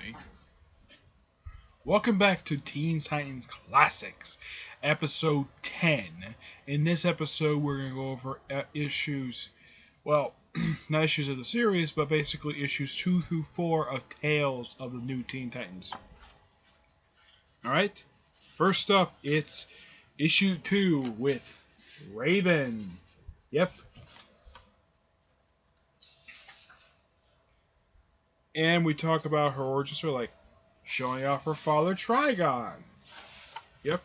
me. Welcome back to Teen Titans Classics, episode 10. In this episode, we're going to go over issues, well, not issues of the series, but basically issues 2 through 4 of Tales of the New Teen Titans. Alright, first up, it's issue 2 with Raven. Yep. And we talk about her origin story, like showing off her father, Trigon. Yep.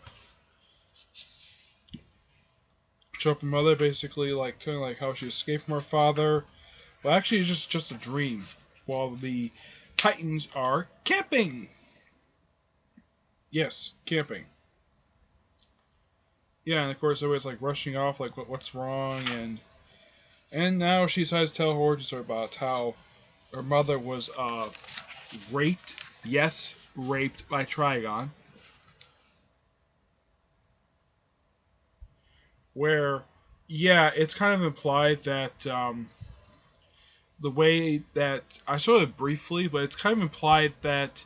Show up her mother, basically like telling like how she escaped from her father. Well, actually, it's just a dream. While the Titans are camping. Yes, camping. Yeah, and of course everybody's like rushing off, like what's wrong, and now she decides to tell her origin story about how her mother was raped. Yes, raped by Trigon. Where, yeah, it's kind of implied that the way that I saw it briefly, but it's kind of implied that,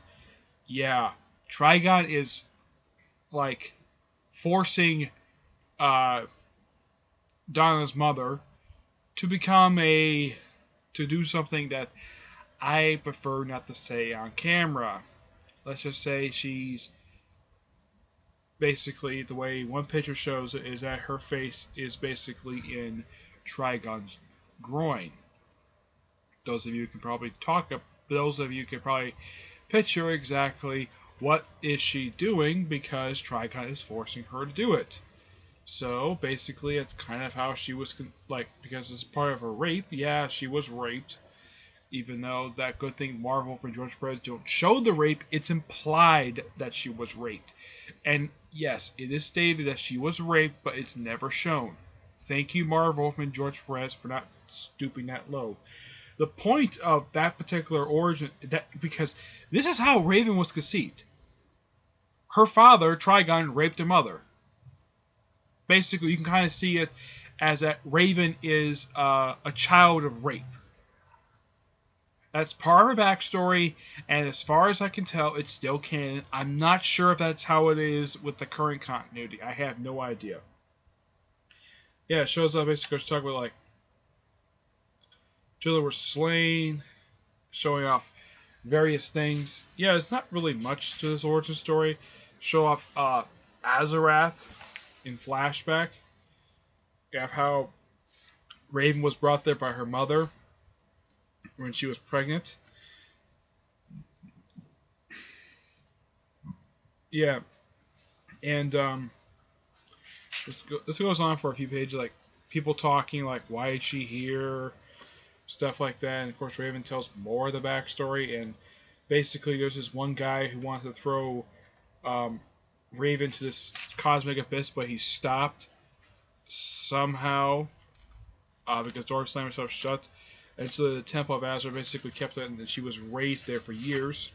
yeah, Trigon is like forcing Donna's mother to do something that I prefer not to say on camera. Let's just say she's basically, the way one picture shows it is that her face is basically in Trigon's groin. Those of you can probably picture exactly what is she doing, because Trigon is forcing her to do it. So basically, it's kind of how she was because it's part of her rape. Yeah, she was raped. Even though that good thing Marvel and George Perez don't show the rape, it's implied that she was raped. And yes, it is stated that she was raped, but it's never shown. Thank you, Marvel and George Perez, for not stooping that low. The point of that particular origin, because this is how Raven was conceived. Her father, Trigon, raped her mother. Basically, you can kind of see it as that Raven is a child of rape. That's part of her backstory, and as far as I can tell, it's still canon. I'm not sure if that's how it is with the current continuity. I have no idea. Yeah, it shows up basically talking about like children were slain, showing off various things. Yeah, it's not really much to this origin story. Show off Azarath in flashback. You have how Raven was brought there by her mother when she was pregnant. Yeah, and this goes on for a few pages, like people talking, like why is she here, stuff like that. And of course, Raven tells more of the backstory. And basically, there's this one guy who wanted to throw Raven to this cosmic abyss, but he stopped somehow because Dorothy slammed herself shut. And so the Temple of Azra basically kept it, and she was raised there for years.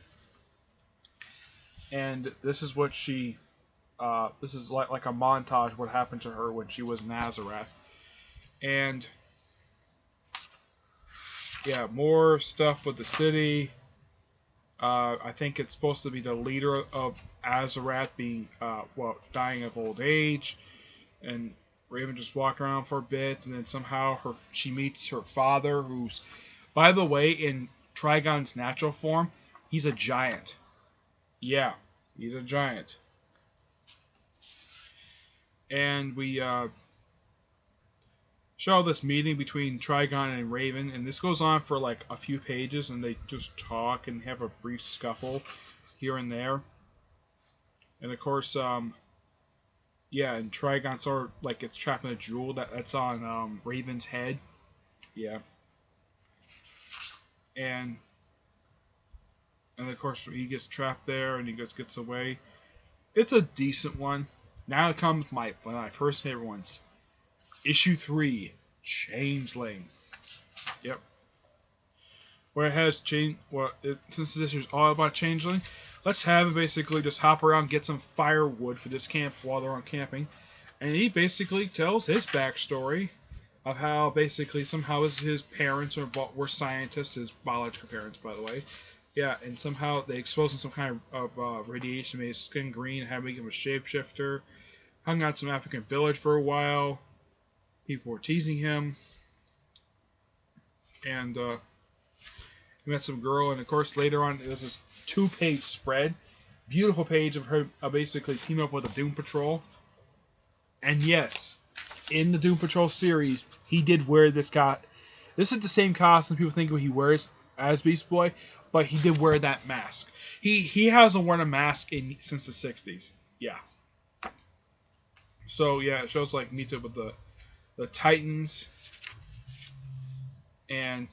And this is what this is like a montage of what happened to her when she was in Azarath. And yeah, more stuff with the city. I think it's supposed to be the leader of Azarath being, dying of old age. And Raven just walked around for a bit, and then somehow she meets her father, who's, by the way, in Trigon's natural form, he's a giant. Yeah, he's a giant. And we show this meeting between Trigon and Raven, and this goes on for like a few pages, and they just talk and have a brief scuffle here and there. And of course, yeah, and Trigon sort of like gets trapped in a jewel that's on Raven's head. Yeah. And of course he gets trapped there, and he gets away. It's a decent one. Now comes one of my first favorite ones. Issue 3, Changeling. Yep. Where it has since this issue is all about Changeling, let's have him basically just hop around, get some firewood for this camp while they're on camping. And he basically tells his backstory of how basically somehow his parents were scientists, his biological parents, by the way. Yeah, and somehow they exposed him some kind of radiation, made his skin green, had to make him a shapeshifter. Hung out some African village for a while. People were teasing him, and he met some girl, and of course later on it was this 2-page spread, beautiful page of her basically teaming up with the Doom Patrol. And yes, in the Doom Patrol series, he did wear this guy. This is the same costume people think he wears as Beast Boy, but he did wear that mask. He hasn't worn a mask since the 60s. Yeah. So yeah, it shows like meets up with the Titans and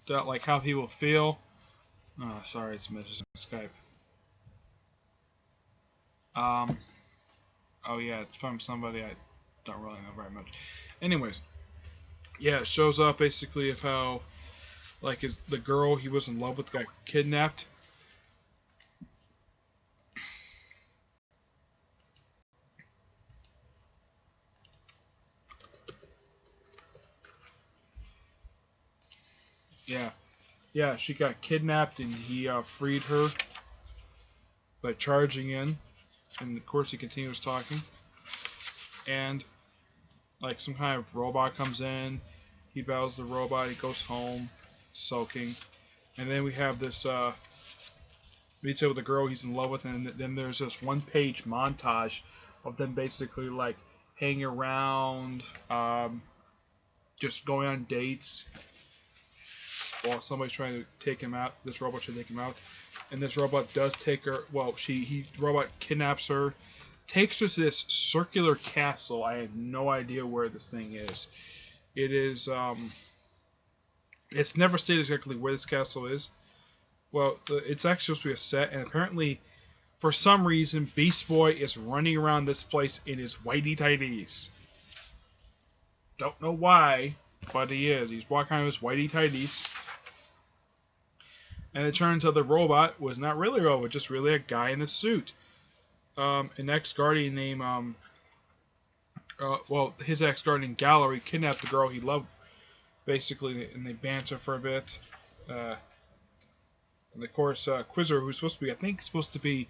that, like how people feel. Oh, sorry, it's messages on Skype. Oh yeah, it's from somebody I don't really know very much. Anyways, yeah, it shows up basically of how like the girl he was in love with got kidnapped. Yeah, she got kidnapped and he freed her by charging in, and of course he continues talking, and like some kind of robot comes in, he battles the robot, he goes home, soaking, and then we have this meets up with the girl he's in love with, and then there's this 1-page montage of them basically like hanging around, just going on dates, while somebody's trying to take him out. This robot should take him out, and this robot does take her. Well, the robot kidnaps her, takes her to this circular castle. I have no idea where this thing is. It is it's never stated exactly where this castle is. Well, it's actually supposed to be a set, and apparently, for some reason, Beast Boy is running around this place in his whitey tighties. Don't know why, but he is. He's walking around in his whitey tighties. And it turns out the robot was not really a robot, just really a guy in a suit. An ex-guardian named, his ex-guardian Gallery kidnapped the girl he loved, basically, and they banter for a bit. And of course, Quizzer, who's supposed to be, I think, supposed to be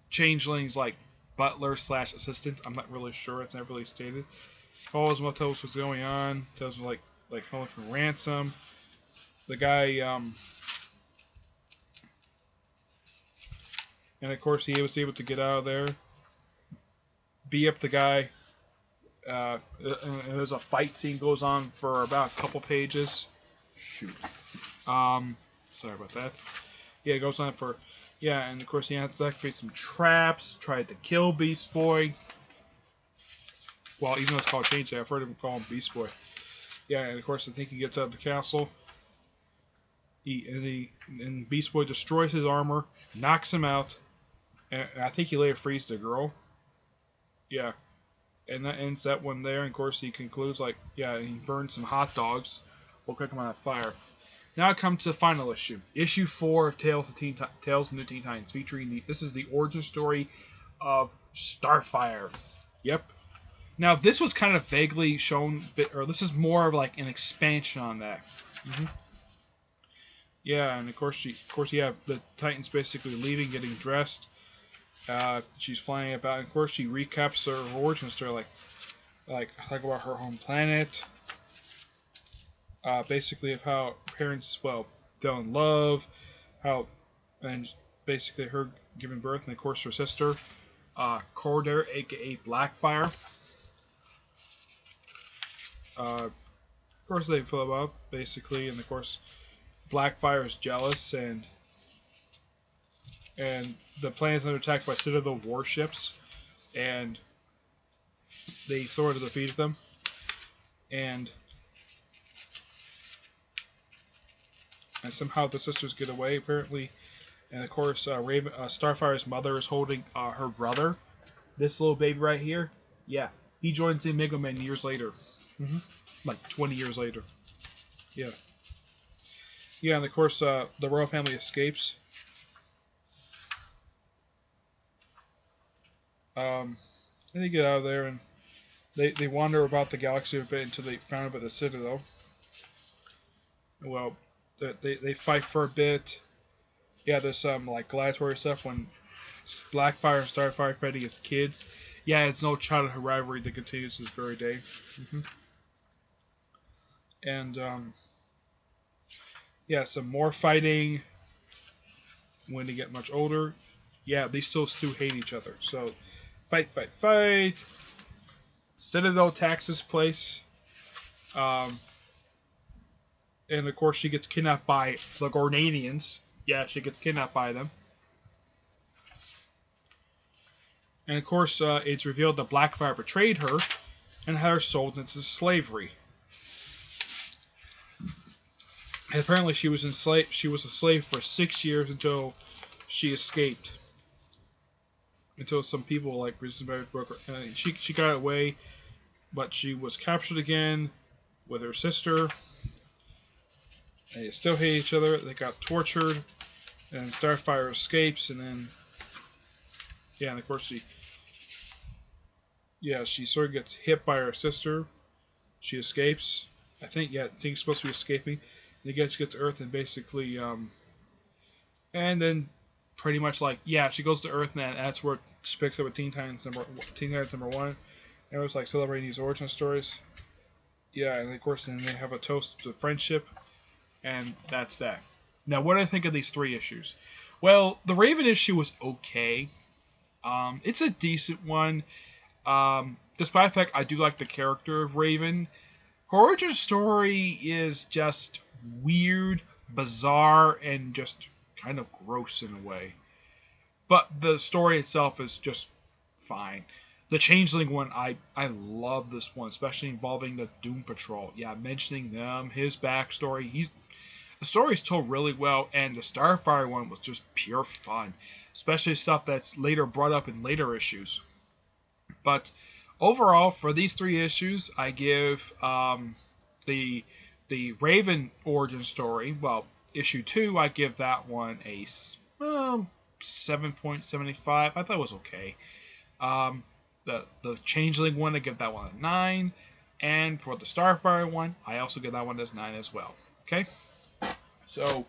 Changeling's like butler/assistant. I'm not really sure. It's not really stated. Calls him up, tells us what's going on. Tells him like calling for ransom. The guy, and of course, he was able to get out of there, beat up the guy. And there's a fight scene goes on for about a couple pages. Shoot. Sorry about that. Yeah, it goes on for, and of course he has to activate some traps, tried to kill Beast Boy. Well, even though it's called Change, I've heard him call him Beast Boy. Yeah, and of course I think he gets out of the castle. And Beast Boy destroys his armor, knocks him out, and I think he later frees the girl. Yeah. And that ends that one there, and of course he concludes he burns some hot dogs. We'll cook them on that fire. Now it comes to the final issue. Issue 4 of Tales of the New Teen Titans, featuring this is the origin story of Starfire. Yep. Now this was kind of vaguely shown, or this is more of like an expansion on that. Yeah, and of course you have the Titans basically leaving, getting dressed. She's flying about, and of course she recaps her origin story, like talk about her home planet. Basically of how parents fell in love, and basically her giving birth, and of course her sister, Corridor, aka Blackfire. Of course they fill up basically, and of course Blackfire is jealous, and the planet's under attack by Citadel warships, and they sort of defeated them, and somehow the sisters get away apparently, and of course Starfire's mother is holding her brother, this little baby right here. Yeah, he joins in Mega Man years later, like 20 years later. Yeah, and of course the royal family escapes. And they get out of there, and They wander about the galaxy a bit until they found about the Citadel. Well, they fight for a bit. Yeah, there's some like gladiatory stuff when Blackfire and Starfire fighting as kids. Yeah, it's no childhood rivalry that continues to this very day. And yeah, some more fighting when they get much older. Yeah, they still hate each other. So fight, fight, fight. Citadel attacks this place. And of course she gets kidnapped by the Gornadians. Yeah, she gets kidnapped by them. And of course, it's revealed that Blackfire betrayed her and had her sold into slavery. And apparently, she was enslaved. She was a slave for 6 years until she escaped. Until some people like resisted broke her. She got away, but she was captured again with her sister. And they still hate each other. They got tortured, and Starfire escapes, and then yeah, and of course she sort of gets hit by her sister. She escapes. I think she's supposed to be escaping. And again, she gets to Earth and basically, and then pretty much like she goes to Earth, and that's where she picks up with Teen Titans number 1. And it was like celebrating these origin stories. Yeah, and of course then they have a toast to friendship, and that's that. Now, what do I think of these 3 issues? Well, the Raven issue was okay. It's a decent one. Despite the fact I do like the character of Raven, her origin story is just weird, bizarre, and just kind of gross in a way. But the story itself is just fine. The Changeling one, I love this one, especially involving the Doom Patrol. Yeah, mentioning them, his backstory. The story's told really well, and the Starfire one was just pure fun, especially stuff that's later brought up in later issues. But overall, for these 3 issues, I give the Raven origin story, well, issue 2, I give that one a 7.75. I thought it was okay. The Changeling one, I give that one a 9. And for the Starfire one, I also give that one as 9 as well. Okay? So,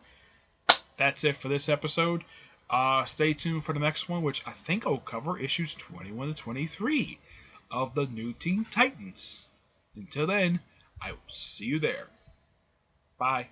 that's it for this episode. Stay tuned for the next one, which I think I'll cover issues 21 to 23 of the new Teen Titans. Until then, I will see you there. Bye.